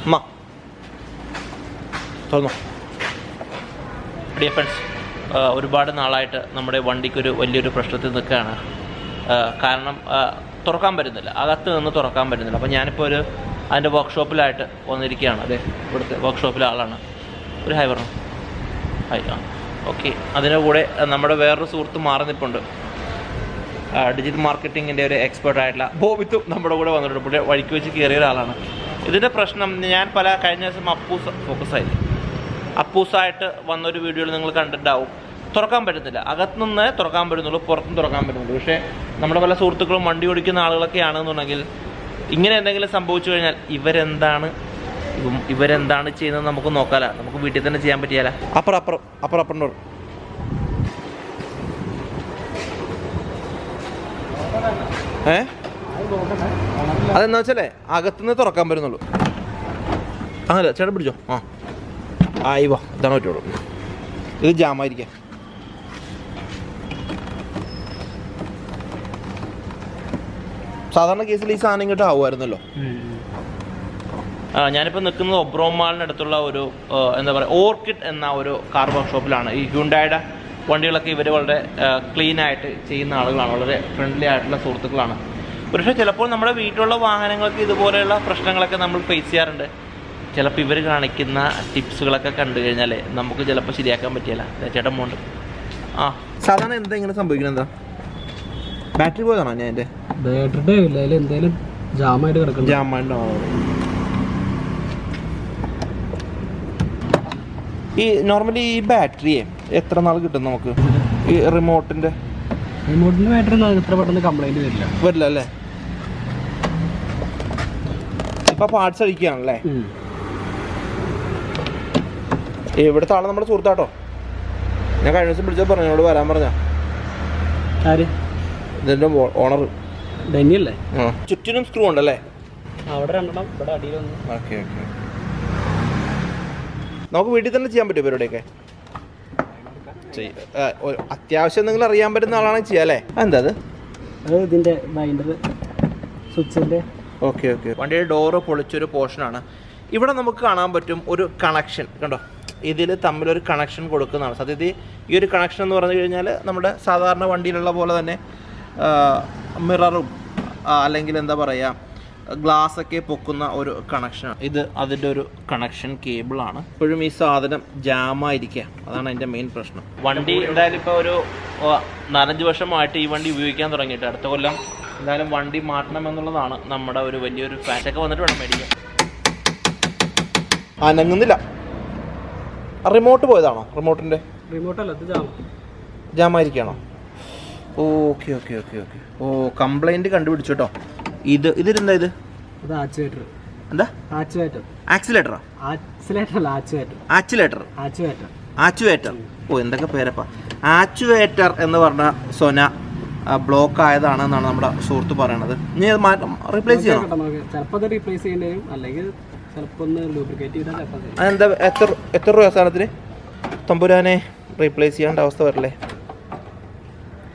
അമ്മ തുറന്നോ. Dear friends, ഒരുപാട് നാളായിട്ട് നമ്മുടെ വണ്ടിക്കൊരു വലിയൊരു പ്രശ്നത്തിൽ നിൽക്കുകയാണ്. കാരണം തുറക്കാൻ പറ്റുന്നില്ല, അകത്ത് നിന്ന് തുറക്കാൻ പറ്റുന്നില്ല. അപ്പോൾ ഞാനിപ്പോൾ അതിൻ്റെ വർക്ക്ഷോപ്പിലായിട്ട് വന്നിരിക്കുകയാണ്. അതെ, ഇവിടുത്തെ വർക്ക്ഷോപ്പിലെ ആളാണ്. ഒരു ഹായ് പറഞ്ഞു. ഹായ്. ഓക്കെ. അതിൻ്റെ കൂടെ നമ്മുടെ വേറൊരു സുഹൃത്ത് മാറി നിൽപ്പുണ്ട്. ഡിജിറ്റൽ മാർക്കറ്റിങ്ങിൻ്റെ ഒരു എക്സ്പേർട്ടായിട്ടുള്ള ബോബിത്തും നമ്മുടെ കൂടെ വന്നിട്ടുണ്ട്. പുള്ളി വഴിക്ക് വെച്ച് കയറിയ ഒരാളാണ്. ഇതിൻ്റെ പ്രശ്നം ഞാൻ കഴിഞ്ഞ ദിവസം അപ്പൂസായിട്ട് വന്നൊരു വീഡിയോയിൽ നിങ്ങൾ കണ്ടിട്ടുണ്ടാവും. തുറക്കാൻ പറ്റുന്നില്ല, അകത്തുനിന്ന് തുറക്കാൻ പറ്റുന്നുള്ളൂ, പുറത്തും തുറക്കാൻ പറ്റുന്നുള്ളൂ. പക്ഷേ നമ്മുടെ പല സുഹൃത്തുക്കളും വണ്ടി ഓടിക്കുന്ന ആളുകളൊക്കെ ആണെന്നുണ്ടെങ്കിൽ ഇങ്ങനെ എന്തെങ്കിലും സംഭവിച്ചു കഴിഞ്ഞാൽ ഇവരെന്താണ് ചെയ്യുന്നത് നമുക്ക് നോക്കാല. നമുക്ക് വീട്ടിൽ തന്നെ ചെയ്യാൻ പറ്റിയാല. അപ്പുറം അതെന്താ വെച്ചാലേ അകത്തുനിന്ന് തുറക്കാൻ പറ്റുന്നുള്ളൂ. അങ്ങനെ ചേട്ടൻ പിടിച്ചോ. വാ, ഇതാണ് പറ്റുള്ളൂ. ഇത് ജാമായിരിക്കാം. സാധാരണ കേസിൽ ഈ സാധനം ഇങ്ങോട്ട് ആവുമായിരുന്നല്ലോ. ഞാനിപ്പോൾ നിൽക്കുന്നത് ഒബ്രോൺ മാളിനടുത്തുള്ള ഒരു എന്താ പറയുക, ഓർക്കിഡ് എന്ന ഒരു കാർ വർക്ക്ഷോപ്പിലാണ്. ഈ ഹ്യുണ്ടായുടെ വണ്ടികളൊക്കെ ഇവർ വളരെ ക്ലീനായിട്ട് ചെയ്യുന്ന ആളുകളാണ്, വളരെ ഫ്രണ്ട്ലി ആയിട്ടുള്ള സുഹൃത്തുക്കളാണ്. പക്ഷേ ചിലപ്പോൾ നമ്മുടെ വീട്ടിലുള്ള വാഹനങ്ങൾക്ക് ഇതുപോലെയുള്ള പ്രശ്നങ്ങളൊക്കെ നമ്മൾ ഫേസ് ചെയ്യാറുണ്ട്. ചിലപ്പോൾ ഇവർ കാണിക്കുന്ന ടിപ്സുകളൊക്കെ കണ്ടു കഴിഞ്ഞാൽ നമുക്ക് ചിലപ്പോൾ ശരിയാക്കാൻ പറ്റിയല്ല. ചേട്ടൻ പോണ്ട്. സാധാരണ എന്താ ഇങ്ങനെ സംഭവിക്കുന്നത്? എന്താ ബാറ്ററി പോയതാണോ? ഞാൻ എൻ്റെ ബാറ്ററിയുടെ എന്തെങ്കിലും ജാമായിട്ട് കിടക്കണം. ജാമായിട്ടോ? ഈ നോർമലി ഈ ബാറ്ററിയെ എത്ര നാൾ കിട്ടും നമുക്ക്? ഈ റിമോട്ടിന്റെ ബാറ്ററി എത്ര പെട്ടെന്ന് കംപ്ലൈന്റ് വരില്ല അല്ലേ? ഇപ്പൊ പാർട്സ് അടിക്കുകയാണല്ലേ? ഇവിടുത്തെ ആളെ നമ്മുടെ സുഹൃത്താട്ടോ. ഞാൻ കഴിഞ്ഞ ദിവസം വിളിച്ചപ്പോൾ പറഞ്ഞു, എന്നോട് വരാൻ പറഞ്ഞ ഇതിന്റെ ഓണർ ഡെന്നിയല്ലേ? ചുറ്റിനും സ്ക്രൂ ഉണ്ടല്ലേ? അവിടെ രണ്ടെണ്ണം, ഇവിടെ അടിയിലൊന്നും. ഓക്കെ. നമുക്ക് വീട്ടിൽ തന്നെ ചെയ്യാൻ പറ്റുമോ പരിപാടിയൊക്കെ? അത്യാവശ്യം എന്തെങ്കിലും അറിയാൻ പറ്റുന്ന ആളാണെങ്കിൽ ചെയ്യാം അല്ലേ? എന്താ അത് ഇതിന്റെ ബൈൻഡർ സ്വിച്ചിന്റെ. ഓക്കെ. വണ്ടിയുടെ ഡോറ് പൊളിച്ചൊരു പോർഷനാണ്. ഇവിടെ നമുക്ക് കാണാൻ പറ്റും ഒരു കണക്ഷൻ. കണ്ടോ, ഇതിൽ തമ്മിലൊരു കണക്ഷൻ കൊടുക്കുന്നതാണ്. സത്യത്തിൽ ഈ ഒരു കണക്ഷൻ എന്ന് പറഞ്ഞു കഴിഞ്ഞാൽ നമ്മുടെ സാധാരണ വണ്ടിയിലുള്ള പോലെ തന്നെ മിററും അല്ലെങ്കിൽ എന്താ പറയുക, ഗ്ലാസ്സൊക്കെ പൊക്കുന്ന ഒരു കണക്ഷനാണ് ഇത്. അതിൻ്റെ ഒരു കണക്ഷൻ കേബിളാണ്. ഇപ്പോഴും ഈ സാധനം ജാമായിരിക്കുക, അതാണ് അതിൻ്റെ മെയിൻ പ്രശ്നം. വണ്ടി എന്തായാലും ഇപ്പോൾ ഒരു 4-5 വർഷമായിട്ട് ഈ വണ്ടി ഉപയോഗിക്കാൻ തുടങ്ങിയിട്ട് അടുത്ത കൊല്ലം എന്തായാലും വണ്ടി മാറ്റണം എന്നുള്ളതാണ് നമ്മുടെ ഒരു വലിയൊരു ഫാഷൊക്കെ വന്നിട്ട് വേണം മേടിക്കാൻ. അനങ്ങുന്നില്ല. റിമോട്ട് പോയതാണോ? റിമോട്ടല്ല, ജാമായിരിക്കണോ? ഓക്കെ. ഓ, കംപ്ലൈൻറ്റ് കണ്ടുപിടിച്ചു കേട്ടോ. ഇതിലെന്താ ഇത്? എന്താ? ആക്സിലേറ്റർ. ഓ, എന്തൊക്കെ പേരപ്പാ. ആക്ച്ചുവേറ്റർ എന്ന് പറഞ്ഞ സൊന ബ്ലോക്ക് ആയതാണെന്നാണ് നമ്മുടെ സുഹൃത്ത് പറയണത്. ഇനി അത് റീപ്ലേസ് ചെയ്യണം. അതെന്താ, എത്ര രൂപ സാധനത്തിന്? തമ്പുരാനെ, റീപ്ലേസ് ചെയ്യാണ്ട അവസ്ഥ വരല്ലേ?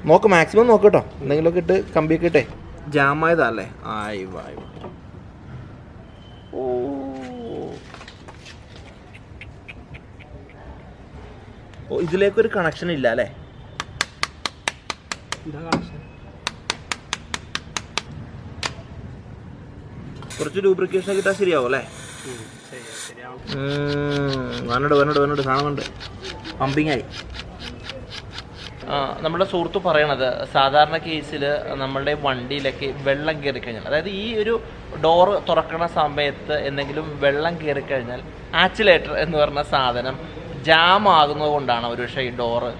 നോക്ക്, മാക്സിമം നോക്ക് കേട്ടോ. എന്തെങ്കിലുമൊക്കെ ഇട്ട് കമ്പിയൊക്കെ ഇട്ടേ. ജാമായതല്ലേ? ഓ, ഇതിലേക്കൊരു കണക്ഷൻ ഇല്ല അല്ലേ? കുറച്ച് ലൂബ്രിക്കേഷൻ കിട്ടാൻ ശരിയാവും അല്ലേ? വന്നോട് കാണുന്നുണ്ട്. പമ്പിങ്ങായി. നമ്മുടെ സുഹൃത്ത് പറയണത് സാധാരണ കേസിൽ നമ്മളുടെ വണ്ടിയിലൊക്കെ വെള്ളം കയറിക്കഴിഞ്ഞാൽ, അതായത് ഈ ഒരു ഡോറ് തുറക്കുന്ന സമയത്ത് എന്തെങ്കിലും വെള്ളം കയറിക്കഴിഞ്ഞാൽ ആക്സിലേറ്റർ എന്ന് പറഞ്ഞ സാധനം ജാം ആകുന്നത് കൊണ്ടാണ് ഒരുപക്ഷെ ഈ ഡോറ്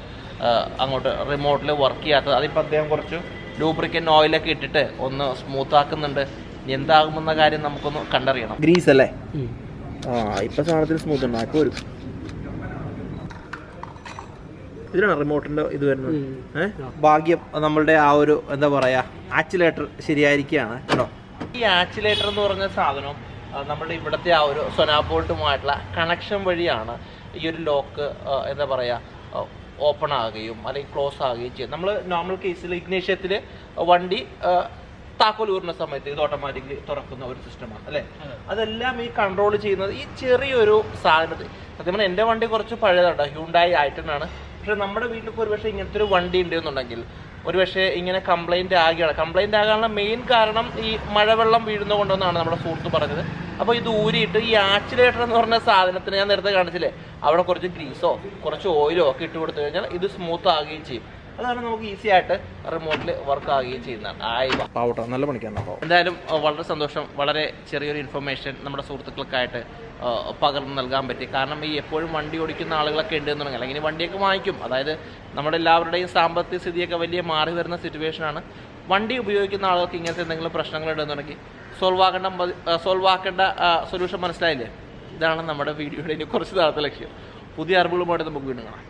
അങ്ങോട്ട് റിമോട്ടിൽ വർക്ക് ചെയ്യാത്തത്. അതിപ്പോൾ അദ്ദേഹം കുറച്ച് ലൂബ്രിക്കൻ്റ് ഓയിലൊക്കെ ഇട്ടിട്ട് ഒന്ന് സ്മൂത്ത് ആക്കുന്നുണ്ട്. എന്താകുമെന്ന കാര്യം നമുക്കൊന്ന് കണ്ടറിയണം. ഗ്രീസ് അല്ലേ? ഇപ്പം സാധനത്തിന് സ്മൂത്ത് ഉണ്ടോ? ഇപ്പോൾ ഒരു ഇതിലാണ് റിമോട്ടിൻ്റെ ഇത് വരുന്നത്. ഭാഗ്യം നമ്മളുടെ ആ ഒരു എന്താ പറയുക, ആക്സിലേറ്റർ ശരിയായിരിക്കുകയാണ് കേട്ടോ. ഈ ആക്സിലേറ്റർ എന്ന് പറഞ്ഞ സാധനം നമ്മുടെ ഇവിടുത്തെ ആ ഒരു സൊനാബോൾട്ടുമായിട്ടുള്ള കണക്ഷൻ വഴിയാണ് ഈ ഒരു ലോക്ക് എന്താ പറയുക ഓപ്പൺ ആകുകയും അല്ലെങ്കിൽ ക്ലോസ് ആകുകയും ചെയ്യും. നമ്മൾ നോർമൽ കേസിൽ ഇഗ്നീഷ്യത്തിൽ വണ്ടി താക്കോൽ ഊരുന്ന സമയത്ത് ഇത് ഓട്ടോമാറ്റിക്കലി തുറക്കുന്ന ഒരു സിസ്റ്റമാണ് അല്ലേ. അതെല്ലാം ഈ കൺട്രോൾ ചെയ്യുന്നത് ഈ ചെറിയൊരു സാധനത്തിൽ. സത്യം പറഞ്ഞാൽ എൻ്റെ വണ്ടി കുറച്ച് പഴയതാണ്, ഹ്യൂണ്ടായി ആയിട്ടാണ്. പക്ഷെ നമ്മുടെ വീട്ടിലൊക്കെ ഒരു പക്ഷേ ഇങ്ങനത്തെ ഒരു വണ്ടി ഉണ്ടെന്നുണ്ടെങ്കിൽ ഒരു പക്ഷേ ഇങ്ങനെ കംപ്ലൈൻറ്റ് ആകാനുള്ള മെയിൻ കാരണം ഈ മഴവെള്ളം വീഴുന്ന കൊണ്ടെന്നാണ് നമ്മുടെ സുഹൃത്ത് പറഞ്ഞത്. അപ്പോൾ ഇത് ഊരിയിട്ട് ഈ ആക്സിലേറ്റർ എന്ന് പറഞ്ഞ സാധനത്തിന് ഞാൻ നേരത്തെ കാണിച്ചില്ലേ, അവിടെ കുറച്ച് ഗ്രീസോ കുറച്ച് ഓയിലോ ഒക്കെ ഇട്ട് കൊടുത്തു കഴിഞ്ഞാൽ ഇത് സ്മൂത്ത് ആകുകയും ചെയ്യും. അതാണ് നമുക്ക് ഈസി ആയിട്ട് റിമോട്ടിൽ വർക്ക് ആകുകയും ചെയ്യുന്നതാണ്. പാവട്ടോ, നല്ല പണിക്കാണ്. എന്തായാലും വളരെ സന്തോഷം. വളരെ ചെറിയൊരു ഇൻഫർമേഷൻ നമ്മുടെ സുഹൃത്തുക്കൾക്കായിട്ട് പകർന്നു നൽകാൻ പറ്റി. കാരണം ഈ എപ്പോഴും വണ്ടി ഓടിക്കുന്ന ആളുകളൊക്കെ ഉണ്ടെന്നുണ്ടെങ്കിൽ അല്ലെങ്കിൽ വണ്ടിയൊക്കെ വാങ്ങിക്കും. അതായത് നമ്മുടെ എല്ലാവരുടെയും സാമ്പത്തിക സ്ഥിതിയൊക്കെ വലിയ മാറി വരുന്ന സിറ്റുവേഷനാണ്. വണ്ടി ഉപയോഗിക്കുന്ന ആളുകൾക്ക് ഇങ്ങനത്തെ എന്തെങ്കിലും പ്രശ്നങ്ങൾ ഉണ്ടെന്നുണ്ടെങ്കിൽ സോൾവ് ആക്കേണ്ട സൊല്യൂഷൻ മനസ്സിലായില്ലേ? ഇതാണ് നമ്മുടെ വീഡിയോയുടെ ഇനി കുറച്ച് നാളത്തെ ലക്ഷ്യം. പുതിയ അറിവുകളുമായിട്ട് നമുക്ക് വീണ്ടും കാണാം.